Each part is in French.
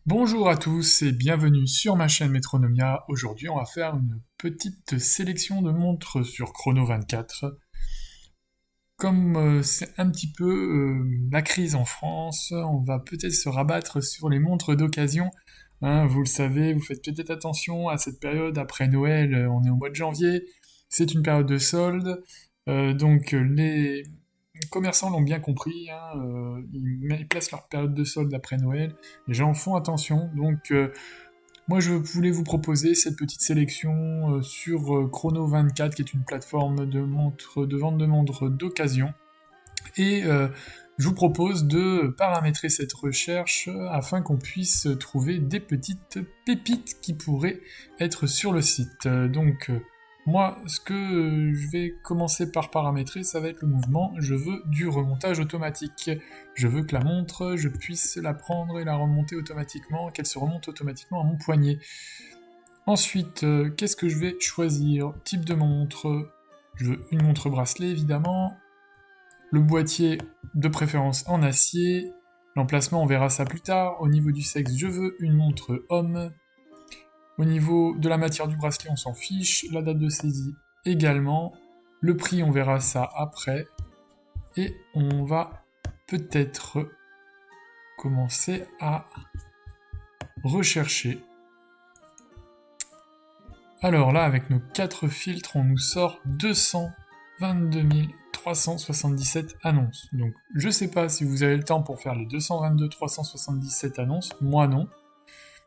Bonjour à tous et bienvenue sur ma chaîne Metronomia. Aujourd'hui, on va faire une petite sélection de montres sur Chrono 24. Comme c'est un petit peu la crise en France, on va peut-être se rabattre sur les montres d'occasion. Hein, vous le savez, vous faites peut-être attention à cette période après Noël, on est au mois de janvier, c'est une période de solde, donc les commerçants l'ont bien compris, hein, ils placent leur période de solde après Noël, les gens font attention, donc moi je voulais vous proposer cette petite sélection sur Chrono 24, qui est une plateforme de vente de montres d'occasion, et je vous propose de paramétrer cette recherche afin qu'on puisse trouver des petites pépites qui pourraient être sur le site. Moi, ce que je vais commencer par paramétrer, ça va être le mouvement. Je veux du remontage automatique. Je veux que la montre, je puisse la prendre et la remonter automatiquement, qu'elle se remonte automatiquement à mon poignet. Ensuite, qu'est-ce que je vais choisir? Type de montre. Je veux une montre bracelet, évidemment. Le boîtier, de préférence en acier. L'emplacement, on verra ça plus tard. Au niveau du sexe, je veux une montre homme. Au niveau de la matière du bracelet, on s'en fiche. La date de saisie également. Le prix, on verra ça après. Et on va peut-être commencer à rechercher. Alors là, avec nos 4 filtres, on nous sort 222 377 annonces. Donc je sais pas si vous avez le temps pour faire les 222 377 annonces, moi non.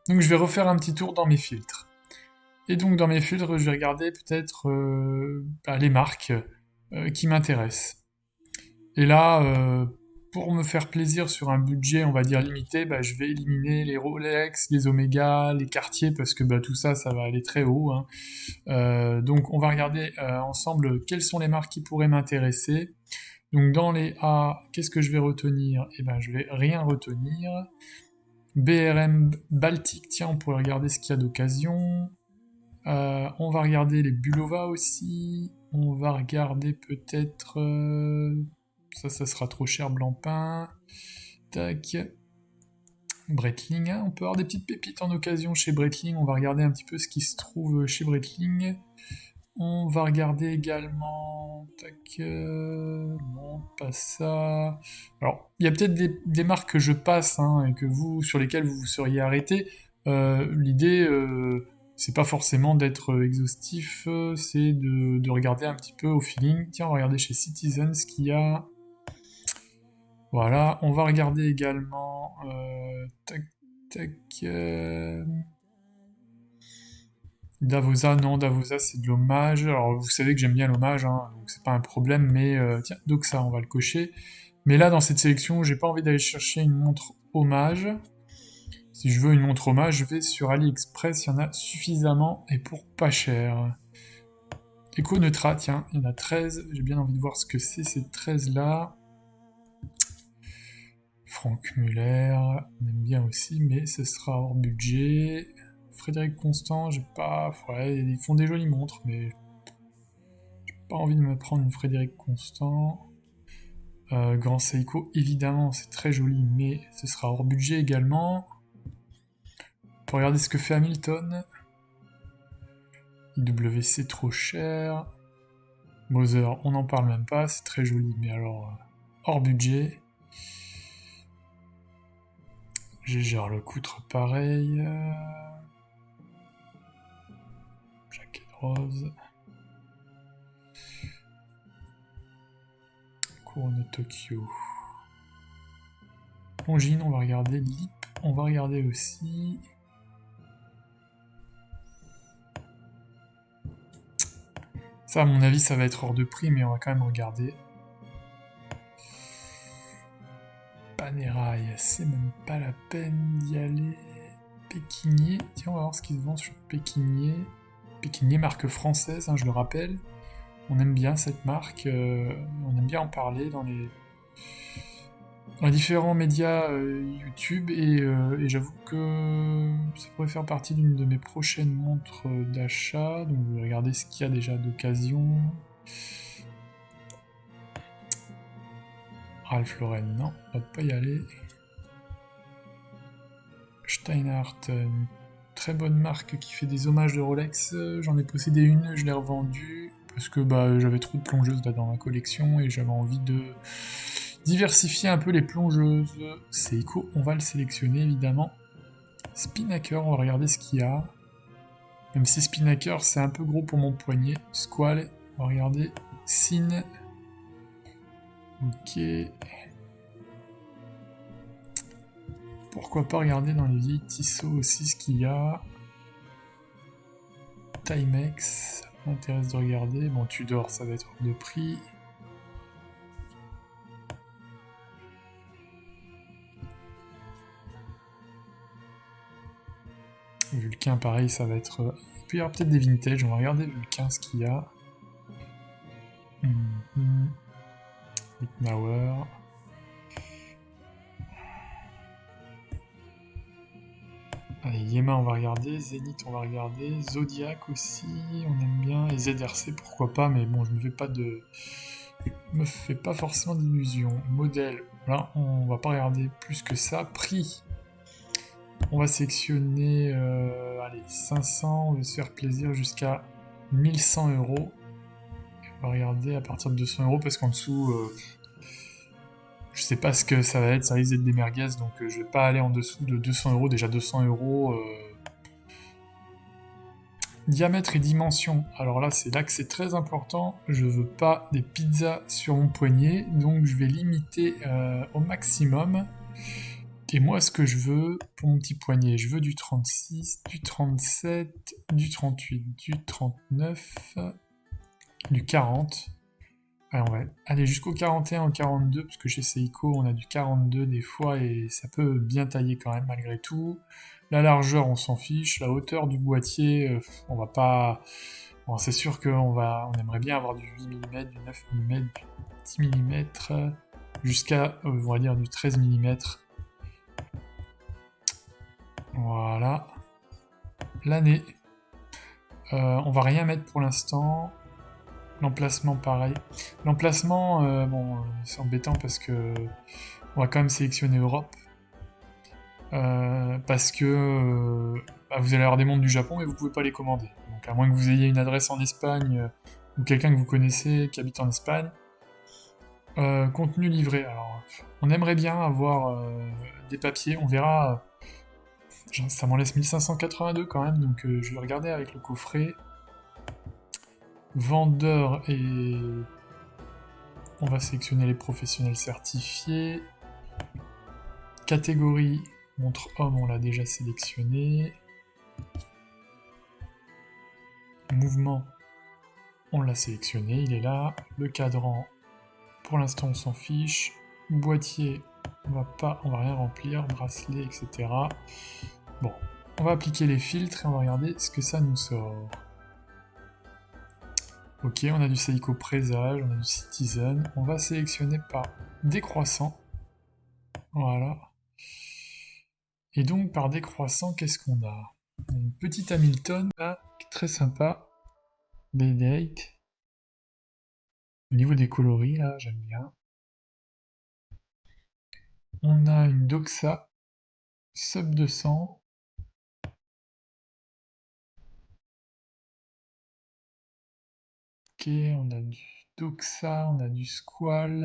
Donc je vais refaire un petit tour dans mes filtres. Et donc dans mes filtres, je vais regarder peut-être les marques qui m'intéressent. Et là, pour me faire plaisir sur un budget, on va dire limité, je vais éliminer les Rolex, les Omega, les Cartier, parce que tout ça, ça va aller très haut, hein. Donc on va regarder ensemble quelles sont les marques qui pourraient m'intéresser. Donc dans les A, qu'est-ce que je vais retenir? Je vais rien retenir. BRM Baltique, tiens, on pourrait regarder ce qu'il y a d'occasion. On va regarder les Bulova aussi. On va regarder peut-être... ça sera trop cher, Blancpain. Tac. Breitling, hein, on peut avoir des petites pépites en occasion chez Breitling. On va regarder un petit peu ce qui se trouve chez Breitling. On va regarder également... Tac... non, pas ça... Alors, il y a peut-être des marques que je passe, hein, et que sur lesquelles vous vous seriez arrêté. L'idée, c'est pas forcément d'être exhaustif, c'est de regarder un petit peu au feeling. Tiens, on va regarder chez Citizen ce qu'il y a. Voilà, on va regarder également... tac, tac... Davosa, non, Davosa c'est de l'hommage. Alors vous savez que j'aime bien l'hommage, hein, donc c'est pas un problème, mais tiens, donc ça, on va le cocher. Mais là, dans cette sélection, j'ai pas envie d'aller chercher une montre hommage. Si je veux une montre hommage, je vais sur AliExpress, il y en a suffisamment et pour pas cher. Econeutra, tiens, il y en a 13, j'ai bien envie de voir ce que c'est ces 13 là. Franck Muller, on aime bien aussi, mais ce sera hors budget. Frédéric Constant, j'ai pas... Ouais, ils font des jolies montres, mais j'ai pas envie de me prendre une Frédéric Constant. Grand Seiko, évidemment, c'est très joli, mais ce sera hors budget également. Pour regarder ce que fait Hamilton. IWC, trop cher. Moser, on n'en parle même pas, c'est très joli, mais alors, hors budget. Gégère le Coutre, pareil. Jacket rose. Couronne Tokyo. Longines, on va regarder. Lip, on va regarder aussi. Ça, à mon avis, ça va être hors de prix, mais on va quand même regarder. Panerai, c'est même pas la peine d'y aller. Pékinier, tiens, on va voir ce qui se vend sur Pékinier. Pékinier, marque française, hein, je le rappelle. On aime bien cette marque, on aime bien en parler dans les différents médias YouTube, et j'avoue que ça pourrait faire partie d'une de mes prochaines montres d'achat, donc je vais regarder ce qu'il y a déjà d'occasion. Ralph Lauren, non, on va pas y aller. Steinhardt, une très bonne marque qui fait des hommages de Rolex. J'en ai possédé une, je l'ai revendue parce que bah, j'avais trop de plongeuses là, dans ma collection et j'avais envie de diversifier un peu les plongeuses. Seiko, on va le sélectionner évidemment. Spinnaker, on va regarder ce qu'il y a. Même si Spinnaker c'est un peu gros pour mon poignet. Squall, on va regarder. Sin. Ok. Pourquoi pas regarder dans les vieilles Tissot aussi ce qu'il y a. Timex, ça m'intéresse de regarder. Bon, Tudor, ça va être hors de prix. Vulcain, pareil, ça va être... Il peut y avoir peut-être des vintage, on va regarder Vulcain, ce qu'il y a. Litmauer. Allez, Yema, on va regarder. Zénith, on va regarder. Zodiac aussi, on aime bien. Et ZRC, pourquoi pas, mais bon, je me fais pas forcément d'illusions. Modèle, là, on va pas regarder plus que ça. Prix, on va sélectionner, allez, 500, on veut se faire plaisir jusqu'à 1100 euros. On va regarder à partir de 200 euros parce qu'en dessous, je sais pas ce que ça va être, ça risque d'être des merguez, donc je vais pas aller en dessous de 200 euros. Déjà 200 euros. Diamètre et dimension. Alors là, c'est là que c'est très important. Je veux pas des pizzas sur mon poignet, donc je vais limiter au maximum. Et moi, ce que je veux pour mon petit poignet, je veux du 36, du 37, du 38, du 39, du 40. Allez, on va aller jusqu'au 41, au 42, parce que chez Seiko, on a du 42 des fois, et ça peut bien tailler quand même, malgré tout. La largeur, on s'en fiche. La hauteur du boîtier, on va pas... Bon, c'est sûr on aimerait bien avoir du 8 mm, du 9 mm, du 10 mm, jusqu'à, on va dire, du 13 mm. Voilà. L'année. On va rien mettre pour l'instant. L'emplacement, pareil. L'emplacement, bon, c'est embêtant parce que on va quand même sélectionner Europe. Parce que bah, vous allez avoir des montres du Japon et vous pouvez pas les commander. Donc à moins que vous ayez une adresse en Espagne ou quelqu'un que vous connaissez qui habite en Espagne. Contenu livré. Alors, on aimerait bien avoir des papiers. On verra. Ça m'en laisse 1582 quand même, donc je vais regarder avec le coffret. Vendeur et... On va sélectionner les professionnels certifiés. Catégorie montre homme, on l'a déjà sélectionné. Mouvement, on l'a sélectionné, il est là. Le cadran, pour l'instant on s'en fiche. Boîtier, on va rien remplir. Bracelet, etc. Bon, on va appliquer les filtres et on va regarder ce que ça nous sort. Ok, on a du Seiko Présage, on a du Citizen. On va sélectionner par décroissant. Voilà. Et donc, par décroissant, qu'est-ce qu'on a? Une petite Hamilton, là, qui est très sympa. B8. Au niveau des coloris, là, j'aime bien. On a une Doxa Sub 200. Ok, on a du Doxa, on a du Squall.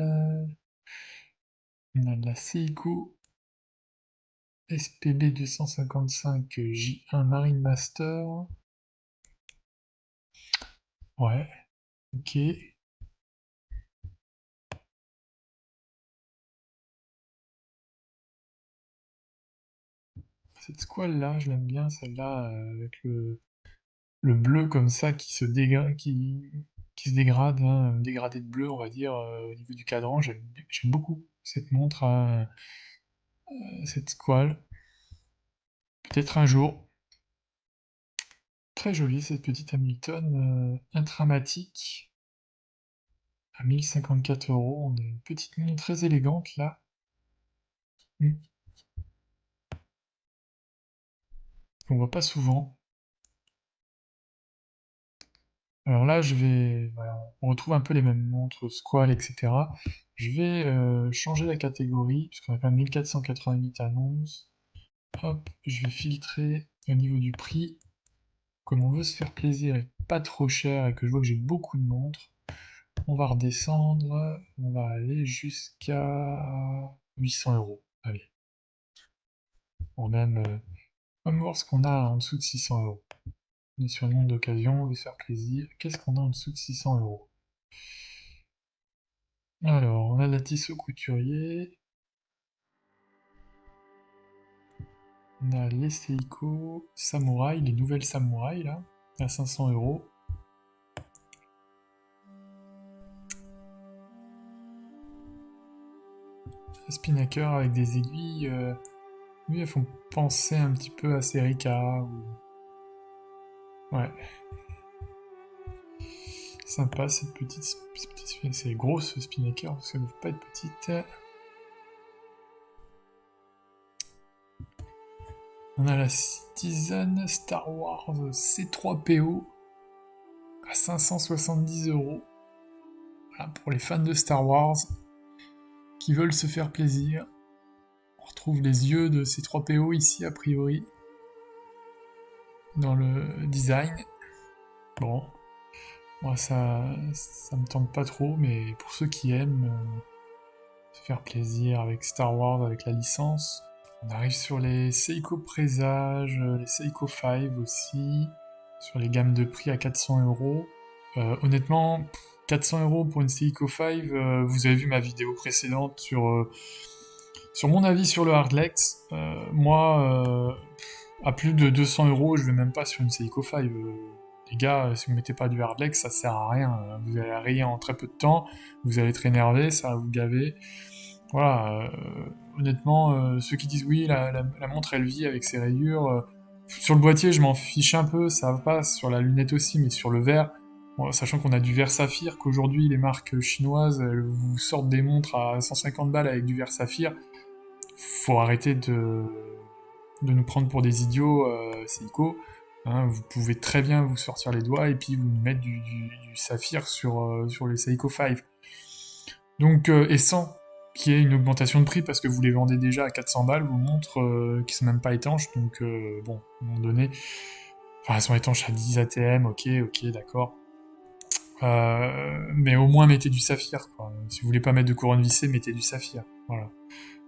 On a de la Seiko SPB 255 J1 Marine Master. Ouais, ok. Cette squale là, je l'aime bien, celle-là, avec le bleu comme ça qui se dégrade, hein, dégradé de bleu, on va dire, au niveau du cadran. J'aime beaucoup cette montre, cette squale. Peut-être un jour. Très jolie cette petite Hamilton intramatique à 1054 euros. On a une petite montre très élégante là. Mm. On voit pas souvent. Alors là, voilà, on retrouve un peu les mêmes montres, Squall, etc. Je vais changer la catégorie, puisqu'on a quand même 1488 annonces. Hop, je vais filtrer au niveau du prix. Comme on veut se faire plaisir et pas trop cher et que je vois que j'ai beaucoup de montres, on va redescendre, on va aller jusqu'à 800 €. Allez, on va même voir ce qu'on a en dessous de 600 €. On est sur une montre d'occasion, on veut se faire plaisir. Qu'est-ce qu'on a en dessous de 600 €? Alors, on a la Tissot Couturier, on a les Seiko Samurai, les nouvelles Samurai là, à 500 €. Spinnaker avec des aiguilles, oui, elles font penser un petit peu à Serica. Ouais, sympa ces grosses Spinnaker, parce qu'elles ne doivent pas être petites. On a la Citizen Star Wars C3PO à 570 €. Voilà, pour les fans de Star Wars qui veulent se faire plaisir. On retrouve les yeux de C3PO ici, a priori, dans le design. Bon, moi ça me tente pas trop, mais pour ceux qui aiment se faire plaisir avec Star Wars, avec la licence, on arrive sur les Seiko Présage, les Seiko 5 aussi, sur les gammes de prix à 400 €. Honnêtement, 400 € pour une Seiko 5, vous avez vu ma vidéo précédente sur mon avis sur le Hardlex. Moi, à plus de 200 €, je vais même pas sur une Seiko 5. Les gars, si vous mettez pas du Hardlex, ça sert à rien. Vous allez rayer en très peu de temps, vous allez être énervé, ça va vous gaver. Voilà, honnêtement, ceux qui disent oui, la montre elle vit avec ses rayures, sur le boîtier je m'en fiche un peu, ça passe, sur la lunette aussi, mais sur le verre, bon, sachant qu'on a du verre saphir, qu'aujourd'hui les marques chinoises elles vous sortent des montres à 150 balles avec du verre saphir, faut arrêter de nous prendre pour des idiots, Seiko. Hein, vous pouvez très bien vous sortir les doigts et puis vous mettre du saphir sur les Seiko 5. Donc, et sans qu'il y ait une augmentation de prix parce que vous les vendez déjà à 400 balles, vos montres qui sont même pas étanches, donc bon, à un moment donné, enfin elles sont étanches à 10 ATM, ok, d'accord. Mais au moins mettez du saphir, quoi. Si vous voulez pas mettre de couronne vissée, mettez du saphir. Voilà.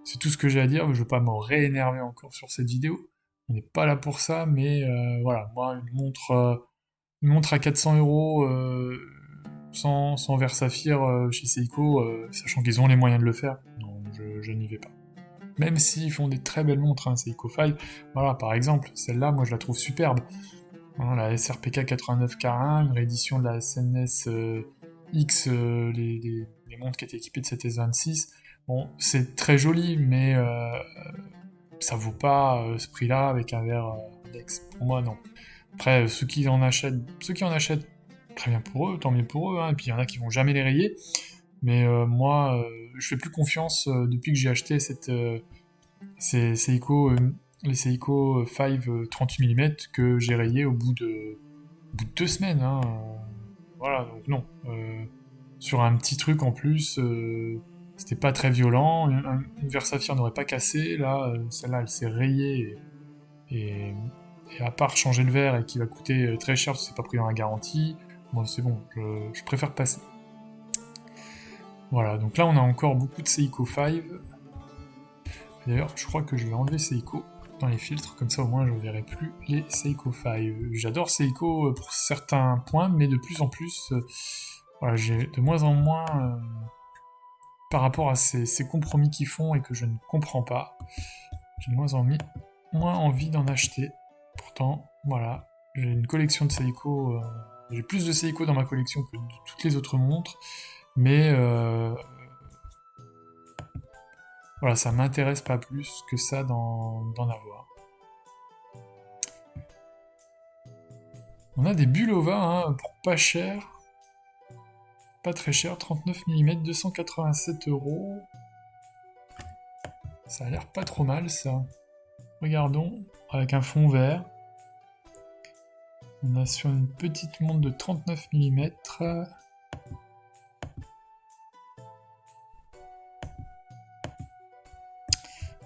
C'est tout ce que j'ai à dire, je veux pas me réénerver encore sur cette vidéo. On n'est pas là pour ça, mais voilà, moi une montre à 400 € sans verre saphir chez Seiko, sachant qu'ils ont les moyens de le faire, non, je n'y vais pas. Même s'ils font des très belles montres, hein, Seiko 5, voilà, par exemple, celle-là, moi je la trouve superbe. Hein, la SRPK 89K1, une réédition de la SNS X, les montres qui étaient équipées de cette S26. Bon, c'est très joli, mais ça vaut pas ce prix-là avec un verre Dex. Pour moi, non. Après, ceux qui en achètent, très bien pour eux, tant mieux pour eux. Hein. Et puis il y en a qui vont jamais les rayer. Mais moi, je fais plus confiance depuis que j'ai acheté ces Seiko, les Seiko 5 38 mm que j'ai rayé au bout de 2 semaines. Hein. Voilà, donc non. Sur un petit truc en plus, c'était pas très violent. Une verre saphir n'aurait pas cassé. Là, celle-là, elle s'est rayée. Et, et à part changer le verre et qui va coûter très cher parce que c'est pas pris dans la garantie, bon, c'est bon, je préfère passer. Voilà, donc là on a encore beaucoup de Seiko 5. D'ailleurs, je crois que je vais enlever Seiko dans les filtres, comme ça au moins je ne verrai plus les Seiko 5. J'adore Seiko pour certains points, mais de plus en plus, voilà, j'ai de moins en moins, par rapport à ces compromis qu'ils font et que je ne comprends pas, j'ai de moins envie d'en acheter. Pourtant, voilà, j'ai une collection de Seiko, j'ai plus de Seiko dans ma collection que de toutes les autres montres, mais voilà, ça m'intéresse pas plus que ça d'en avoir. On a des Bulova hein, pour pas cher, pas très cher, 39 mm, 287 €. Ça a l'air pas trop mal ça. Regardons, avec un fond vert. On a sur une petite montre de 39 mm.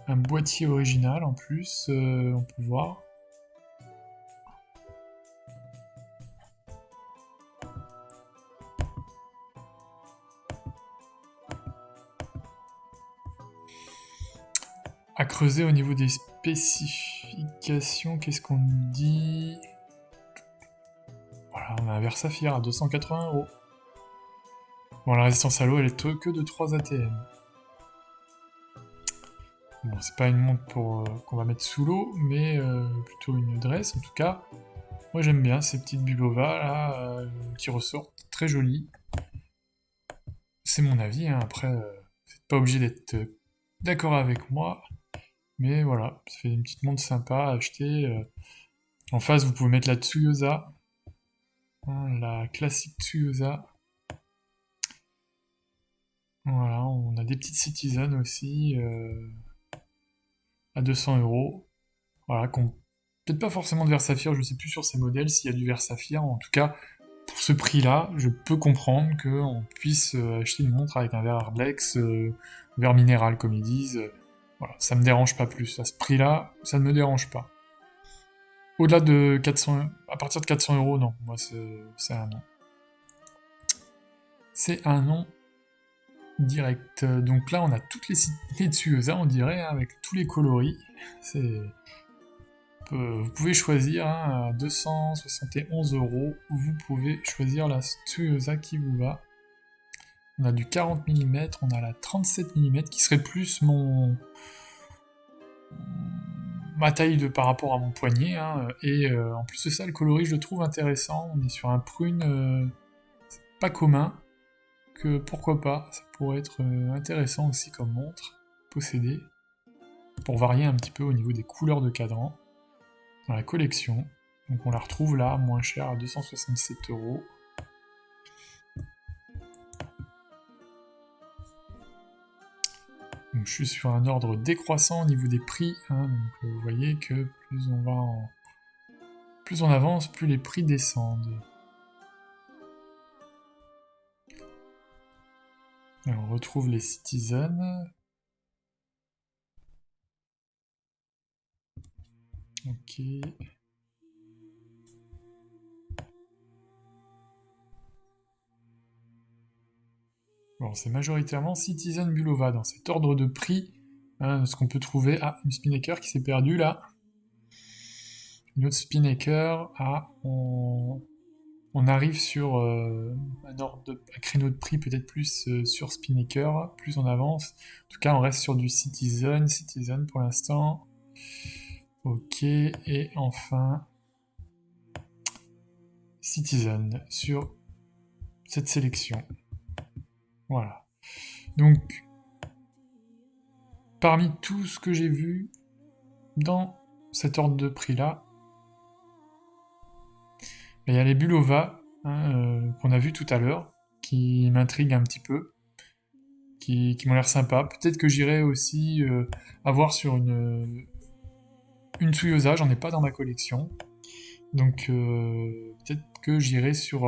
Un boîtier original en plus, on peut voir. À creuser au niveau des spécifications, qu'est-ce qu'on nous dit? Voilà, on a un verre saphir à 280 €. Bon, la résistance à l'eau, elle est que de 3 ATM. Bon, c'est pas une montre pour qu'on va mettre sous l'eau, mais plutôt une dresse en tout cas. Moi j'aime bien ces petites bulova là qui ressortent, très jolies. C'est mon avis, hein. Après, vous n'êtes pas obligé d'être d'accord avec moi, mais voilà, ça fait une petite montre sympa à acheter. En face, vous pouvez mettre la Tsuyosa, hein, la classique Tsuyosa. Voilà, on a des petites Citizen aussi à 200 €. Voilà, peut-être pas forcément de verre saphir, je sais plus sur ces modèles s'il y a du verre saphir. En tout cas, pour ce prix-là, je peux comprendre qu'on puisse acheter une montre avec un verre Arblex, verre minéral comme ils disent. Voilà, ça me dérange pas plus. À ce prix-là, ça ne me dérange pas. Au-delà de 400, à partir de 400 €, non. Moi, c'est un non. C'est un non direct. Donc là, on a toutes les Tsuyosa, on dirait, hein, avec tous les coloris. Vous pouvez choisir hein, à 271 €, vous pouvez choisir la Tsuyosa qui vous va. On a du 40 mm, on a la 37 mm qui serait plus ma taille par rapport à mon poignet. Hein, et en plus de ça, le coloris, je le trouve intéressant. On est sur un prune pas commun, que pourquoi pas, ça pourrait être intéressant aussi comme montre, posséder, pour varier un petit peu au niveau des couleurs de cadran. Dans la collection. Donc on la retrouve là, moins cher, à 267 €. Donc je suis sur un ordre décroissant au niveau des prix. Hein, donc vous voyez que plus on avance, plus les prix descendent. Et on retrouve les Citizen. Ok. Bon, c'est majoritairement Citizen Bulova dans cet ordre de prix. Hein, ce qu'on peut trouver. Ah, une Spinnaker qui s'est perdue là. Une autre Spinnaker. Ah, on arrive sur un créneau de prix peut-être plus sur Spinnaker, plus on avance. En tout cas, on reste sur du Citizen pour l'instant. Ok, et enfin Citizen sur cette sélection. Voilà. Donc, parmi tout ce que j'ai vu dans cet ordre de prix-là, il y a les Bulova qu'on a vu tout à l'heure, qui m'intriguent un petit peu, qui m'ont l'air sympa. Peut-être que j'irai aussi avoir sur une Tsuyosa, j'en ai pas dans ma collection. Donc peut-être que j'irai sur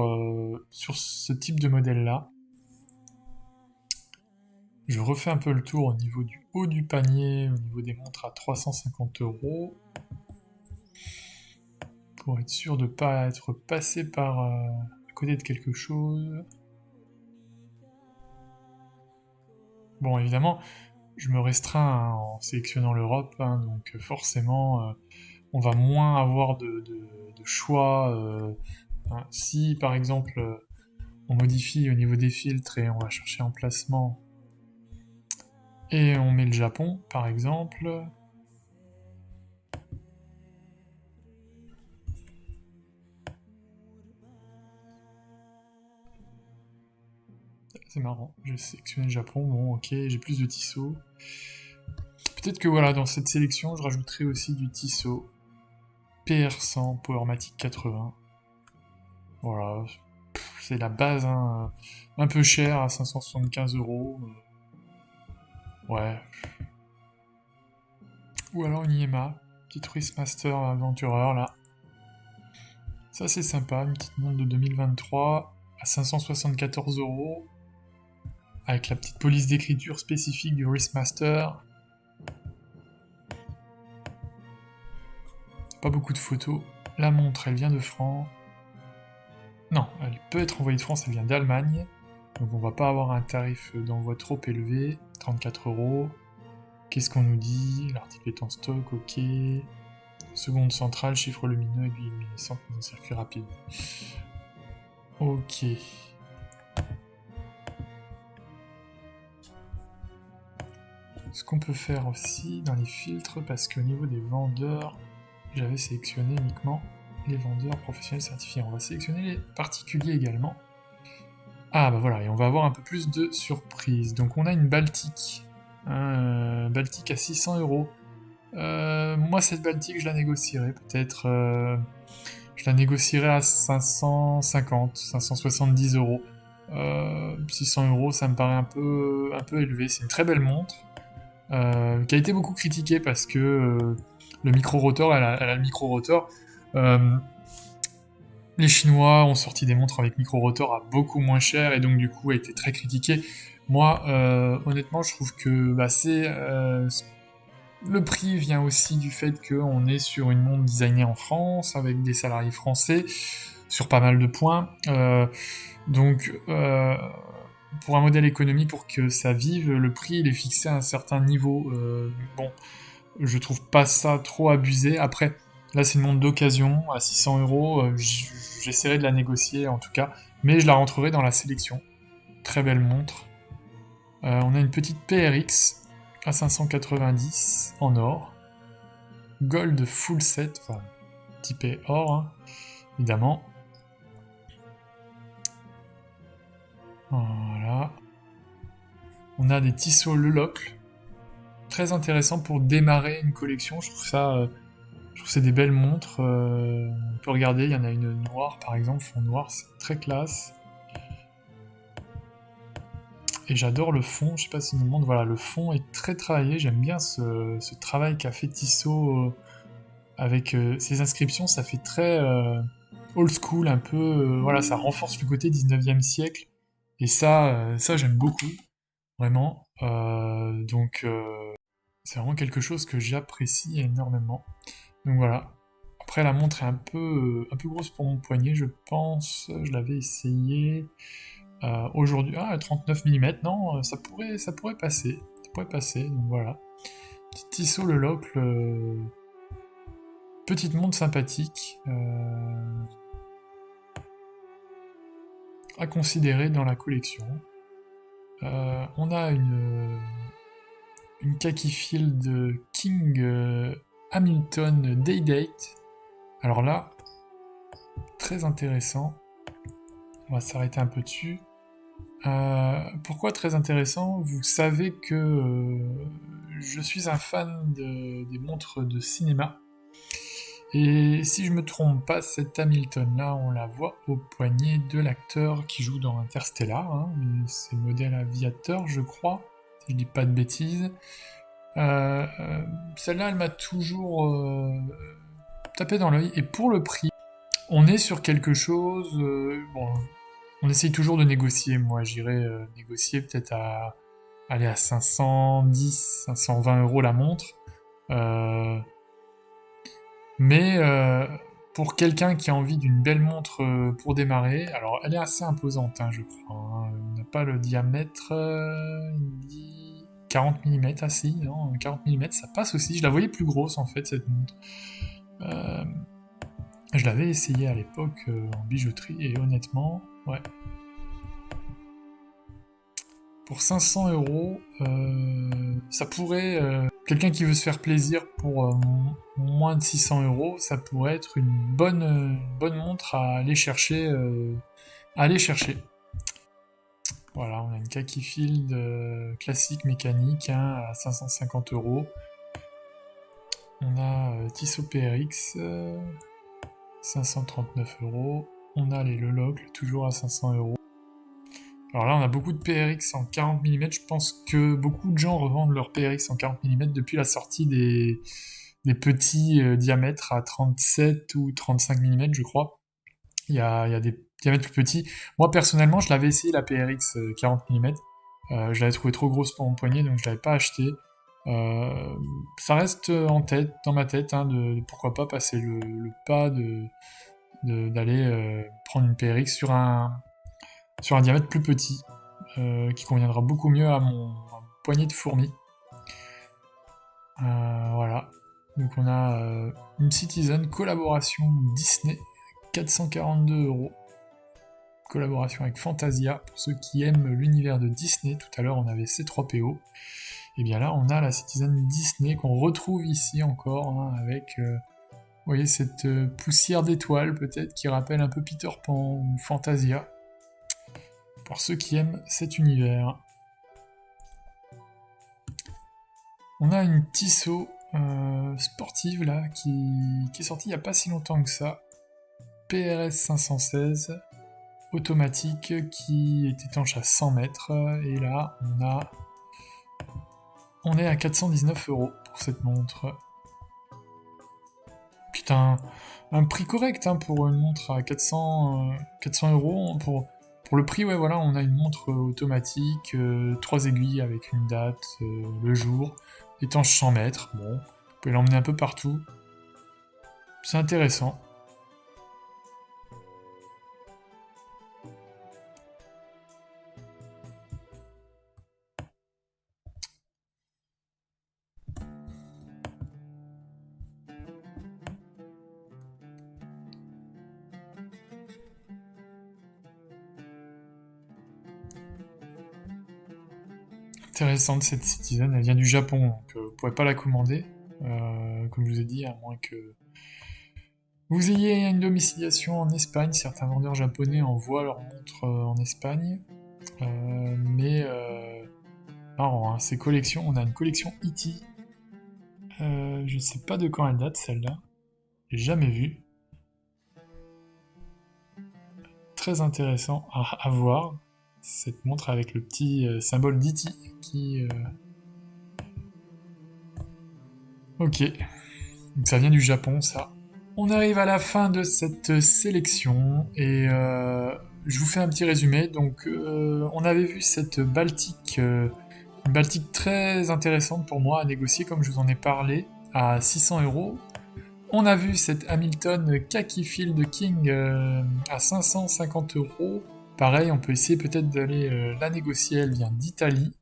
ce type de modèle-là. Je refais un peu le tour au niveau du haut du panier, au niveau des montres à 350 €. Pour être sûr de ne pas être passé à côté de quelque chose. Bon, évidemment, je me restreins en sélectionnant l'Europe, hein, donc forcément, on va moins avoir de choix. Hein. Si, par exemple, on modifie au niveau des filtres et on va chercher en placement, et on met le Japon, par exemple, c'est marrant, j'ai sélectionné le Japon, bon ok, j'ai plus de Tissot. Peut-être que voilà, dans cette sélection, je rajouterai aussi du Tissot PR100 Powermatic 80. Voilà, c'est la base, hein, un peu cher à 575 €. Ouais. Ou alors une IMA, petit Tourist Master Aventureur là. Ça c'est sympa, une petite montre de 2023 à 574 €. Avec la petite police d'écriture spécifique du Wristmaster. Pas beaucoup de photos. La montre, elle vient de France. Non, elle peut être envoyée de France, elle vient d'Allemagne. Donc on va pas avoir un tarif d'envoi trop élevé. 34 euros. Qu'est-ce qu'on nous dit? L'article est en stock, ok. Seconde centrale, chiffre lumineux, aiguille luminescente, mise en circuit rapide. Ok. Ce qu'on peut faire aussi dans les filtres, parce qu'au niveau des vendeurs, j'avais sélectionné uniquement les vendeurs professionnels certifiés. On va sélectionner les particuliers également. Ah bah voilà, et on va avoir un peu plus de surprises. Donc on a une Baltique. Baltique à 600 euros. Moi, cette Baltique, je la négocierais peut-être. Je la négocierais à 550, 570 euros. 600 euros, ça me paraît un peu élevé. C'est une très belle montre, qui a été beaucoup critiquée parce que le micro-rotor, elle a le micro-rotor. Les Chinois ont sorti des montres avec micro-rotor à beaucoup moins cher et donc du coup a été très critiquée. Moi, honnêtement, je trouve que le prix vient aussi du fait qu'on est sur une montre designée en France, avec des salariés français, sur pas mal de points. Donc, pour un modèle économie, pour que ça vive, le prix il est fixé à un certain niveau. Bon, je trouve pas ça trop abusé. Après, là c'est une montre d'occasion, à 600 euros, j'essaierai de la négocier en tout cas, mais je la rentrerai dans la sélection. Très belle montre. On a une petite PRX à 590 en or. Gold full set, enfin typé or, hein, évidemment. Voilà. On a des Tissot Le Locle. Très intéressant pour démarrer une collection. Je trouve que c'est des belles montres. On peut regarder, il y en a une noire par exemple, fond noir, c'est très classe. Et j'adore le fond, je sais pas si nous montre, voilà, le fond est très travaillé, j'aime bien ce travail qu'a fait Tissot avec ses inscriptions, ça fait très old school, un peu, voilà, ça renforce le côté 19e siècle, et ça j'aime beaucoup, vraiment. Donc c'est vraiment quelque chose que j'apprécie énormément. Donc voilà. Après la montre est un peu grosse pour mon poignet, je pense, je l'avais essayé. Aujourd'hui, 39 mm, non, ça pourrait passer. Ça pourrait passer, donc voilà. Petit Tissot Le Locle, petite montre sympathique à considérer dans la collection. On a une Khakifield King Hamilton Day-Date. Alors là, très intéressant. On va s'arrêter un peu dessus. Pourquoi très intéressant? Vous savez que je suis un fan des montres de cinéma. Et si je me trompe pas, cette Hamilton-là, on la voit au poignet de l'acteur qui joue dans Interstellar. Hein, c'est modèle aviateur, je crois, si je dis pas de bêtises. Celle-là, elle m'a toujours tapé dans l'œil. Et pour le prix, on est sur quelque chose... bon, on essaye toujours de négocier. Moi, j'irais négocier peut-être aller à 510, 520 euros la montre. Mais pour quelqu'un qui a envie d'une belle montre pour démarrer, alors elle est assez imposante, hein, je crois. Hein. On n'a pas le diamètre. Il dit 40 mm, ah si, non, 40 mm, ça passe aussi. Je la voyais plus grosse en fait, cette montre. Je l'avais essayé à l'époque en bijouterie et honnêtement, ouais. Pour 500 euros, ça pourrait. Quelqu'un qui veut se faire plaisir pour moins de 600 euros, ça pourrait être une bonne montre à aller chercher. Voilà, on a une Khakifield classique mécanique hein, à 550 euros. On a Tissot PRX 539 euros. On a les Le Locle toujours à 500 euros. Alors là, on a beaucoup de PRX en 40 mm. Je pense que beaucoup de gens revendent leur PRX en 40 mm depuis la sortie des petits diamètres à 37 ou 35 mm, je crois. Il y a des diamètres plus petits. Moi, personnellement, je l'avais essayé, la PRX 40 mm. Je l'avais trouvé trop grosse pour mon poignet, donc je l'avais pas acheté. Ça reste en tête, dans ma tête, hein, de pourquoi pas passer le pas d'aller prendre une PRX sur un diamètre plus petit, qui conviendra beaucoup mieux à mon poignet de fourmi. Voilà. Donc on a une Citizen collaboration Disney, 442 €. Collaboration avec Fantasia, pour ceux qui aiment l'univers de Disney. Tout à l'heure on avait C3PO. Et bien là on a la Citizen Disney qu'on retrouve ici encore, hein, avec vous voyez cette poussière d'étoiles peut-être qui rappelle un peu Peter Pan ou Fantasia. Pour ceux qui aiment cet univers. On a une Tissot sportive là qui est sortie il n'y a pas si longtemps que ça. PRS 516 automatique qui est étanche à 100 mètres. Et là on est à 419 € pour cette montre. Putain, un prix correct, hein, pour une montre à 400 €. Pour le prix, ouais, voilà, on a une montre automatique, 3 aiguilles avec une date, le jour, étanche 100 mètres. Bon, vous pouvez l'emmener un peu partout. C'est intéressant. Intéressante cette Citizen, elle vient du Japon, donc vous pourrez pas la commander, comme je vous ai dit, à moins que vous ayez une domiciliation en Espagne. Certains vendeurs japonais envoient leurs montres en Espagne, mais marrant, hein, ces collections, on a une collection E.T. Je sais pas de quand elle date celle-là, j'ai jamais vu. Très intéressant à voir, cette montre avec le petit symbole d'E.T. qui... Ok, donc ça vient du Japon ça. On arrive à la fin de cette sélection et je vous fais un petit résumé. Donc on avait vu cette Baltique, une Baltique très intéressante pour moi à négocier comme je vous en ai parlé, à 600 €. On a vu cette Hamilton Khaki Field King à 550 €. Pareil, on peut essayer peut-être d'aller la négocier, elle vient d'Italie.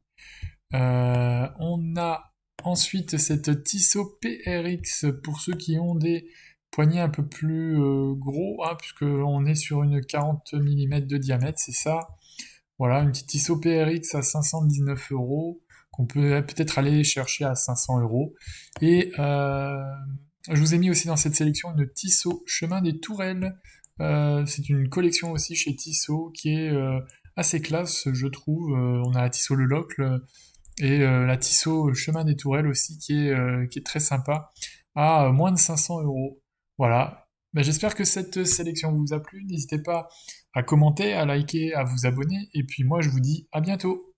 On a ensuite cette Tissot PRX pour ceux qui ont des poignets un peu plus gros, hein, puisqu'on est sur une 40 mm de diamètre, c'est ça. Voilà, une petite Tissot PRX à 519 € qu'on peut peut-être aller chercher à 500 €. Et je vous ai mis aussi dans cette sélection une Tissot Chemin des Tourelles. C'est une collection aussi chez Tissot qui est assez classe, je trouve. On a la Tissot Le Locle et la Tissot Chemin des Tourelles aussi qui est très sympa à moins de 500 €. Voilà. Ben, j'espère que cette sélection vous a plu. N'hésitez pas à commenter, à liker, à vous abonner. Et puis moi je vous dis à bientôt.